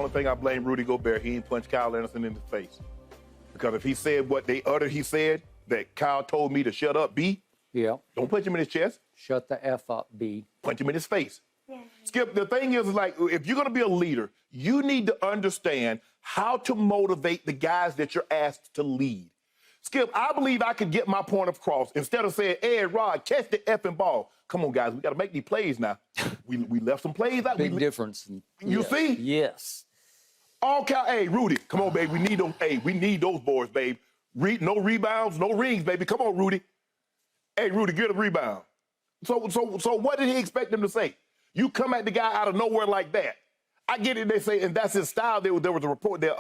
Only thing I blame Rudy Gobert, he ain't punched Kyle Anderson in the face. Because if he said what they uttered, he said that Kyle told me to shut up, B. Yeah. Don't punch him in his chest. Shut the F up, B. Punch him in his face. Yeah. Skip, the thing is, like, if you're going to be a leader, you need to understand how to motivate the guys that you're asked to lead. Skip, I believe I could get my point across instead of saying, hey, Rod, catch the effing ball. Come on, guys, we got to make these plays now. we left some plays out. Big difference. You see? Yes. All Cal, hey, Rudy, come on, baby. We need those. Hey, we need those boards, babe. No rebounds, no rings, baby. Come on, Rudy. Hey, Rudy, get a rebound. So what did he expect them to say? You come at the guy out of nowhere like that. I get it. They say, and that's his style. There was a report there.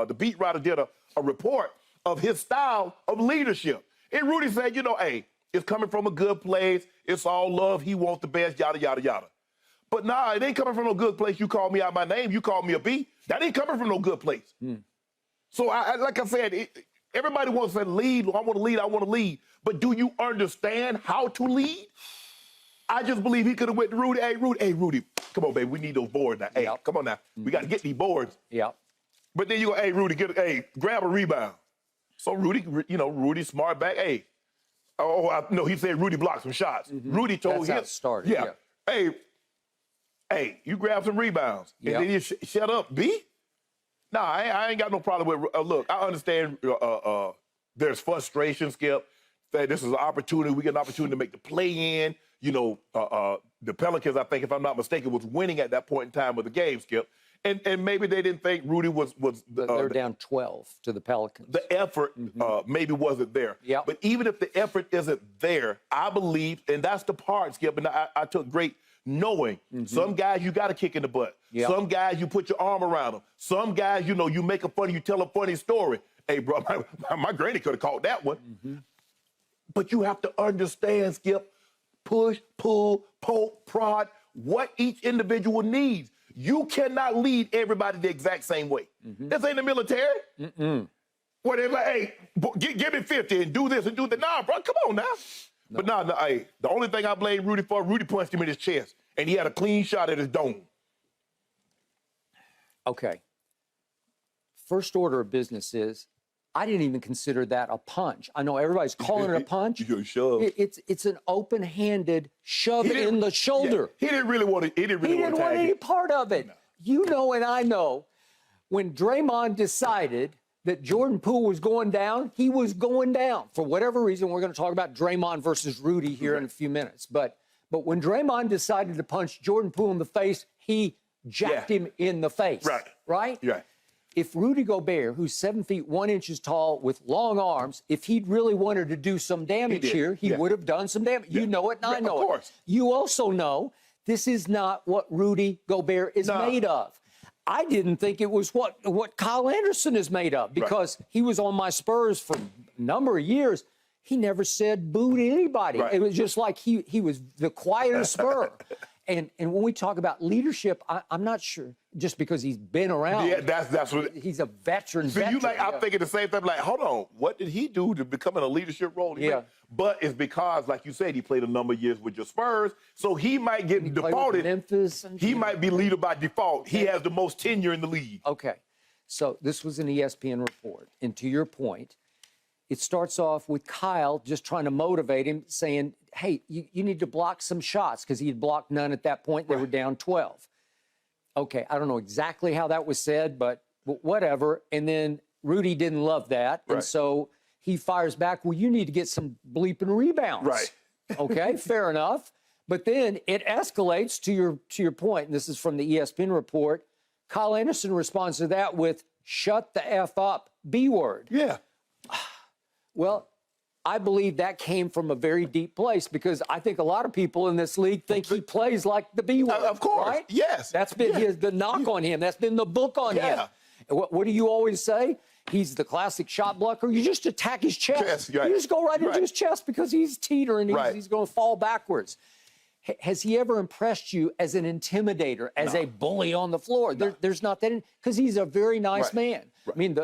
The beat writer did a report of his style of leadership. And Rudy said, you know, hey, it's coming from a good place. It's all love. He wants the best, yada, yada, yada. But nah, it ain't coming from no good place. You call me out by name. You call me a B. That ain't coming from no good place. So, like I said, everybody wants to lead. I want to lead. I want to lead. But do you understand how to lead? I just believe he could have went to Rudy. Hey, Rudy, come on, baby. We need those boards now. Hey, come on now. We got to get these boards. Yeah. But then you go, hey, Rudy, grab a rebound. So Rudy, Rudy smart back. Hey, no, he said Rudy blocked some shots. Rudy told him. That's how it started. Yeah. Hey, you grab some rebounds. And then you shut up, B? Nah, I ain't got no problem with, look, I understand there's frustration, Skip, that this is an opportunity. We get an opportunity to make the play in. You know, the Pelicans, I think, if I'm not mistaken, was winning at that point in time of the game, Skip. And maybe they didn't think Rudy was they're down 12 to the Pelicans. The effort maybe wasn't there. Yep. But even if the effort isn't there, I believe, and that's the part, Skip, and I took great knowing. Some guys you got to kick in the butt. Yep. Some guys you put your arm around them. Some guys, you know, you make a funny, you tell a funny story. Hey, bro, my granny could have caught that one. But you have to understand, Skip, push, pull, poke, prod, what each individual needs. You cannot lead everybody the exact same way. This ain't the military. Where they're like, hey, give me 50 and do this and do that. Nah, bro, come on now. No. But hey, the only thing I blame Rudy for, Rudy punched him in his chest, and he had a clean shot at his dome. Okay. First order of business is, I didn't even consider that a punch. I know everybody's calling it a punch. Shove. It's an open-handed shove in the shoulder. Yeah, he didn't really want to. He didn't want any part of it. No. You know, and I know, when Draymond decided that Jordan Poole was going down, he was going down. For whatever reason, we're going to talk about Draymond versus Rudy here in a few minutes. But when Draymond decided to punch Jordan Poole in the face, he jacked him in the face. Right? Right. If Rudy Gobert, who's 7 feet 1 inch tall with long arms, if he'd really wanted to do some damage here, he would have done some damage. You know it, and I know it. Of course. You also know this is not what Rudy Gobert is made of. I didn't think it was what Kyle Anderson is made of, because he was on my Spurs for a number of years. He never said boo to anybody. It was just like he was the quietest Spur. And when we talk about leadership, I'm not sure, just because he's been around. Yeah, that's what. He's a veteran. So I'm thinking the same thing. Like, hold on, what did he do to become in a leadership role? But it's because, like you said, he played a number of years with your Spurs, so he might get defaulted. Memphis. He might be leader by default. He has the most tenure in the league. Okay, so this was an ESPN report, and to your point, it starts off with Kyle just trying to motivate him, saying, hey, you need to block some shots, because he had blocked none at that point. They were down 12. Okay, I don't know exactly how that was said, but whatever. And then Rudy didn't love that. And so he fires back, well, you need to get some bleeping rebounds. Okay, fair enough. But then it escalates to your point, and this is from the ESPN report. Kyle Anderson responds to that with, shut the F up, B word. Yeah. Well, I believe that came from a very deep place, because I think a lot of people in this league think he plays like the B word. Of course, right? yes. That's been the knock on him. That's been the book on him. What do you always say? He's the classic shot blocker. You just attack his chest. You just go right into his chest, because he's teetering. He's going to fall backwards. Has he ever impressed you as an intimidator, as a bully on the floor? There's not that, because he's a very nice man. I mean,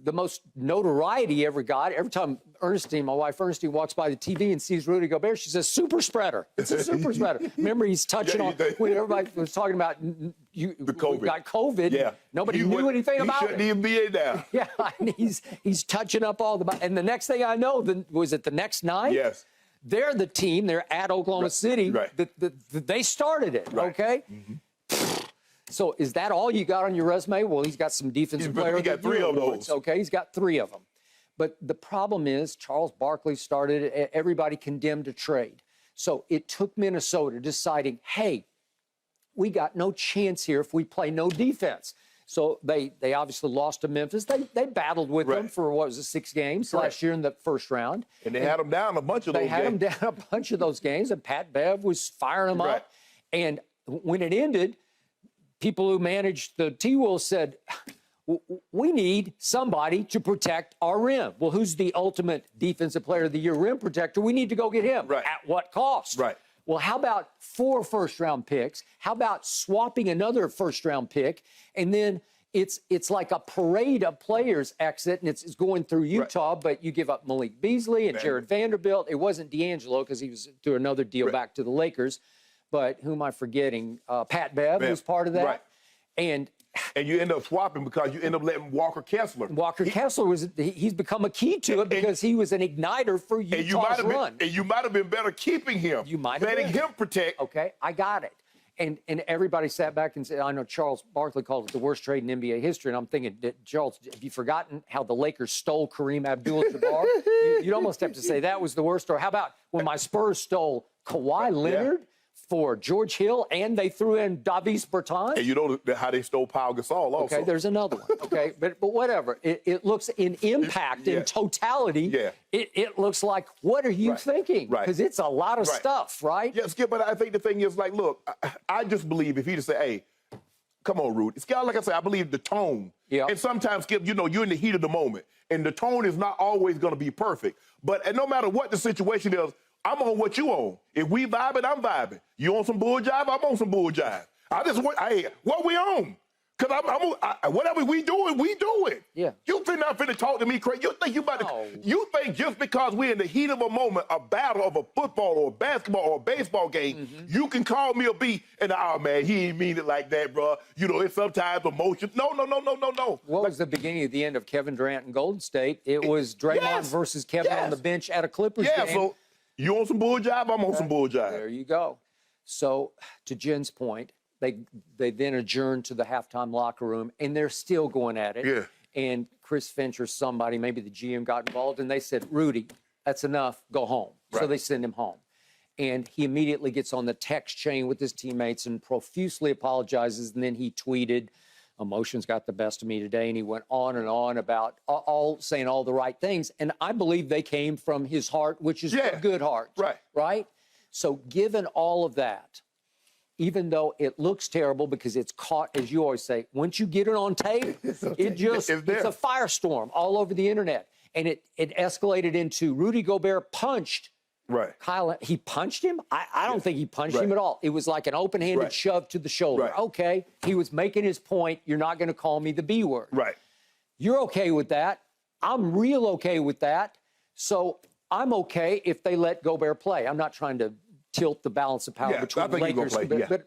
the most notoriety he ever got. Every time Ernestine, my wife Ernestine, walks by the TV and sees Rudy Gobert, she says, super spreader. It's a super spreader. Remember, he's touching on, when everybody was talking about the COVID. got COVID, Yeah. nobody knew anything about it. He shouldn't even be in there. Yeah, and he's touching up all the, and the next thing I know, was it the next night? Yes. They're the team, they're at Oklahoma City. Right. They started it, Right. okay? So is that all you got on your resume? Well, he's got some defensive player. He got 3 of those. Okay, he's got 3 of them. But the problem is Charles Barkley started it. Everybody condemned a trade. So it took Minnesota deciding, hey, we got no chance here if we play no defense. So they obviously lost to Memphis. They battled with them for, what was it, 6 games last year in the first round. And they had them down a bunch of those games. They had them down a bunch of those games, and Pat Bev was firing them up. And when it ended, people who managed the T-Wolves said, we need somebody to protect our rim. Well, who's the ultimate defensive player of the year rim protector? We need to go get him. Right. At what cost? Right. Well, how about 4 first-round picks? How about swapping another first-round pick? And then it's like a parade of players exit, and it's going through Utah, but you give up Malik Beasley and Jared Vanderbilt. It wasn't D'Angelo because he was through another deal back to the Lakers. But who am I forgetting? Pat Bev was part of that. Right. And you end up swapping because you end up letting Walker Kessler. Kessler he's become a key to it because he was an igniter for Utah's run. And you might have been better keeping him. You might have letting him protect. Okay, I got it. And everybody sat back and said, I know Charles Barkley called it the worst trade in NBA history. And I'm thinking, Charles, have you forgotten how the Lakers stole Kareem Abdul-Jabbar? You'd almost have to say that was the worst. Or how about when my Spurs stole Kawhi Leonard for George Hill, and they threw in Davis Bertans? And you know how they stole Pau Gasol also. Okay, there's another one. Okay, but whatever. It looks in impact, in totality, it looks like, what are you thinking? Because it's a lot of stuff, right? Yeah, Skip, but I think the thing is, like, look, I just believe if he just say, hey, come on, Rudy. Skip, like I said, I believe the tone. Yeah. And sometimes, Skip, you know, you're in the heat of the moment, and the tone is not always going to be perfect. But no matter what the situation is, I'm on what you on. If we vibing, I'm vibing. You on some bull jive, I'm on some bull jive. I just want, hey, what we on? Because whatever we doing, we do it. Yeah. You not finna talk to me crazy. You think you about to, you think just because we're in the heat of a moment, a battle of a football or a basketball or a baseball game, you can call me a B and, oh, man, he ain't mean it like that, bro. You know, it's sometimes emotion. No. What was the beginning of the end of Kevin Durant and Golden State? It was Draymond versus Kevin on the bench at a Clippers game. So you on some bull jive, I'm on some bull jive. There you go. So, to Jen's point, they then adjourned to the halftime locker room, and they're still going at it. Yeah. And Chris Finch or somebody, maybe the GM, got involved, and they said, Rudy, that's enough, go home. So they send him home. And he immediately gets on the text chain with his teammates and profusely apologizes, and then he tweeted, emotions got the best of me today, and he went on and on about saying all the right things. And I believe they came from his heart, which is a good heart. Right? So given all of that, even though it looks terrible because it's caught, as you always say, once you get it on tape, it's a firestorm all over the internet. And it escalated into Rudy Gobert punched Kyle. He punched him? I don't think he punched him at all. It was like an open-handed shove to the shoulder. Okay, he was making his point. You're not going to call me the B word. You're okay with that. I'm real okay with that. So I'm okay if they let Gobert play. I'm not trying to tilt the balance of power between the Lakers,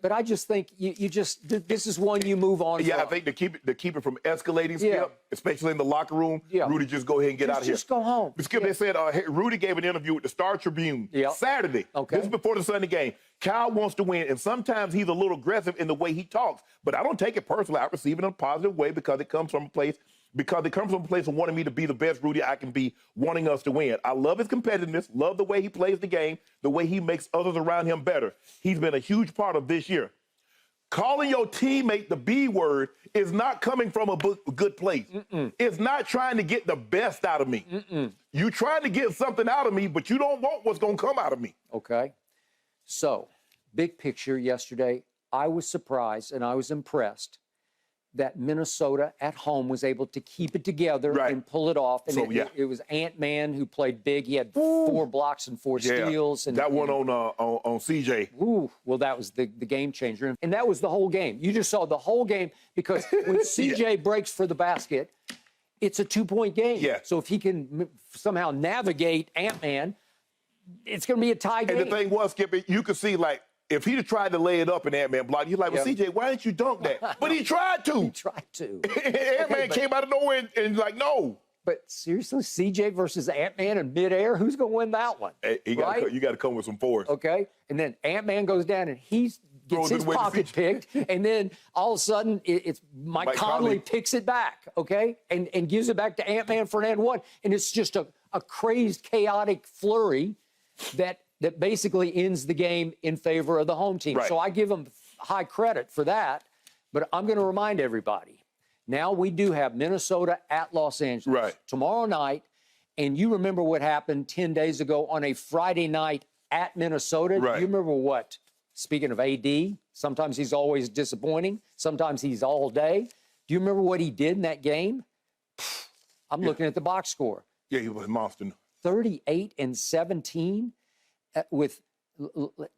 but I just think this is one you move on. I think to keep it from escalating, Skip, especially in the locker room. Rudy, just go ahead and get out of here. Just go home. But Skip, they said Rudy gave an interview with the Star Tribune Saturday. This is before the Sunday game. Kyle wants to win, and sometimes he's a little aggressive in the way he talks. But I don't take it personally. I receive it in a positive way because it comes from a place. Because it comes from a place of wanting me to be the best Rudy I can be, wanting us to win. I love his competitiveness, love the way he plays the game, the way he makes others around him better. He's been a huge part of this year. Calling your teammate the B word is not coming from a good place. It's not trying to get the best out of me. You're trying to get something out of me, but you don't want what's going to come out of me. Okay. So, big picture yesterday, I was surprised and I was impressed that Minnesota at home was able to keep it together and pull it off. And it was Ant-Man who played big. He had 4 blocks and 4 steals. And that one on CJ. Ooh, well, that was the game changer. And that was the whole game. You just saw the whole game because when CJ breaks for the basket, it's a 2-point game. Yeah. So if he can somehow navigate Ant-Man, it's going to be a tie game. And the thing was, Skip, you could see, like, if he'd have tried to lay it up in Ant-Man block, you're like, well, CJ, why didn't you dunk that? But he tried to. He tried to. Ant-Man came out of nowhere and like, no. But seriously, CJ versus Ant-Man in midair, who's going to win that one? Hey, you got to come with some force. Okay. And then Ant-Man goes down and he gets his pocket picked. And then all of a sudden, it's Mike Conley picks it back, okay, and gives it back to Ant-Man for an and one. And it's just a crazed, chaotic flurry that basically ends the game in favor of the home team. Right. So I give them high credit for that. But I'm going to remind everybody, now we do have Minnesota at Los Angeles tomorrow night. And you remember what happened 10 days ago on a Friday night at Minnesota? Right. You remember what? Speaking of AD, sometimes he's always disappointing. Sometimes he's all day. Do you remember what he did in that game? I'm looking at the box score. Yeah, he was a monster. 38 and 17 with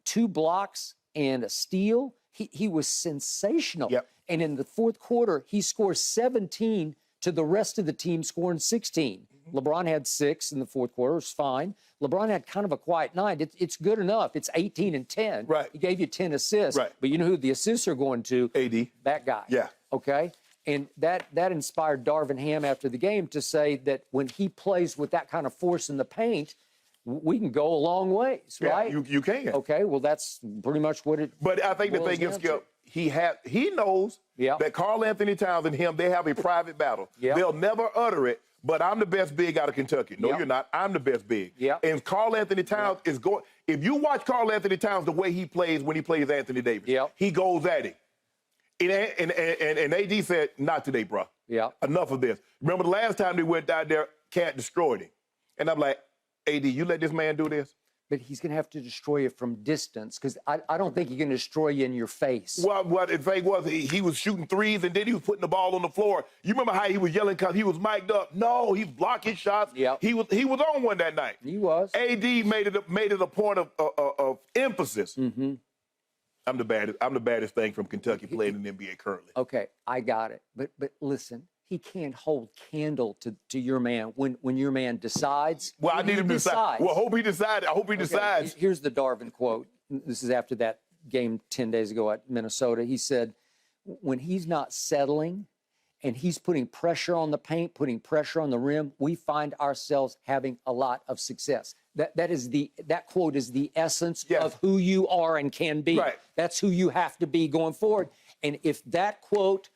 2 blocks and a steal. He was sensational. Yep. And in the fourth quarter, he scores 17 to the rest of the team scoring 16. LeBron had 6 in the fourth quarter. It was fine. LeBron had kind of a quiet night. It's good enough. It's 18 and 10. Right. He gave you 10 assists. Right. But you know who the assists are going to? AD. That guy. Yeah. Okay? And that inspired Darvin Ham after the game to say that when he plays with that kind of force in the paint, we can go a long ways, right? You can. Okay, well, that's pretty much what it. But I think the thing is, Skip, he knows that Karl Anthony Towns and him, they have a private battle. They'll never utter it, but I'm the best big out of Kentucky. No, you're not. I'm the best big. And Karl Anthony Towns is going. If you watch Karl Anthony Towns the way he plays when he plays Anthony Davis, he goes at it. And AD said, not today, bro. Enough of this. Remember the last time they went down there, Cat destroyed him. And I'm like, AD, you let this man do this? But he's going to have to destroy you from distance because I don't think he can destroy you in your face. Well, what the thing was, he was shooting threes and then he was putting the ball on the floor. You remember how he was yelling because he was mic'd up? No, he's blocking shots. He was on one that night. He was. AD made it a point of emphasis. I'm the baddest thing from Kentucky playing in the NBA currently. Okay, I got it. But listen, he can't hold candle to your man when your man decides. Well, I need him to decide. Well, I hope he decides. Here's the Darvin quote. This is after that game 10 days ago at Minnesota. He said, when he's not settling and he's putting pressure on the paint, putting pressure on the rim, we find ourselves having a lot of success. That quote is the essence of who you are and can be. That's who you have to be going forward. And if that quote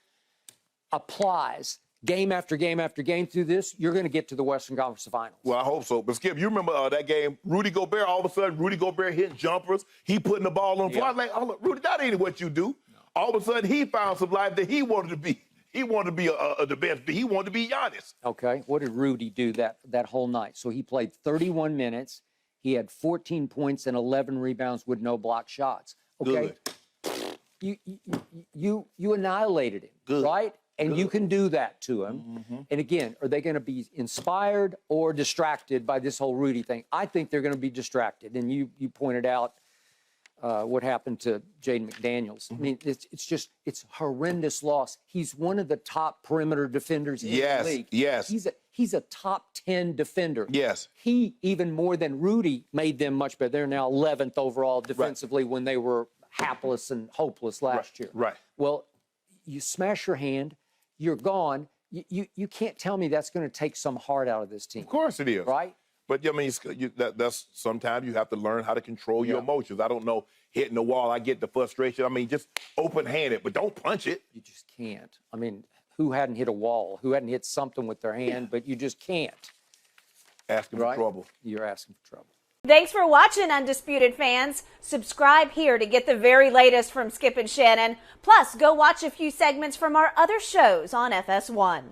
applies game after game after game through this, you're going to get to the Western Conference Finals. Well, I hope so. But, Skip, you remember that game, Rudy Gobert, all of a sudden, Rudy Gobert hitting jumpers. He putting the ball on the floor. I was like, oh, look, Rudy, that ain't what you do. No. All of a sudden, he found some life that he wanted to be. He wanted to be the best. He wanted to be Giannis. Okay. What did Rudy do that whole night? So he played 31 minutes. He had 14 points and 11 rebounds with no block shots. Okay. Good. You annihilated him, right? And you can do that to him. And again, are they going to be inspired or distracted by this whole Rudy thing? I think they're going to be distracted. And you pointed out what happened to Jaden McDaniels. I mean, it's horrendous loss. He's one of the top perimeter defenders in the league. He's a top 10 defender. He, even more than Rudy, made them much better. They're now 11th overall defensively when they were hapless and hopeless last year. Well, you smash your hand, you're gone. You can't tell me that's going to take some heart out of this team. Of course it is. Right? But, I mean, that's sometimes you have to learn how to control your emotions. I don't know, hitting the wall, I get the frustration. I mean, just open-handed, but don't punch it. You just can't. I mean, who hadn't hit a wall? Who hadn't hit something with their hand? But you just can't. Asking for trouble. You're asking for trouble. Thanks for watching, Undisputed fans. Subscribe here to get the very latest from Skip and Shannon. Plus, go watch a few segments from our other shows on FS1.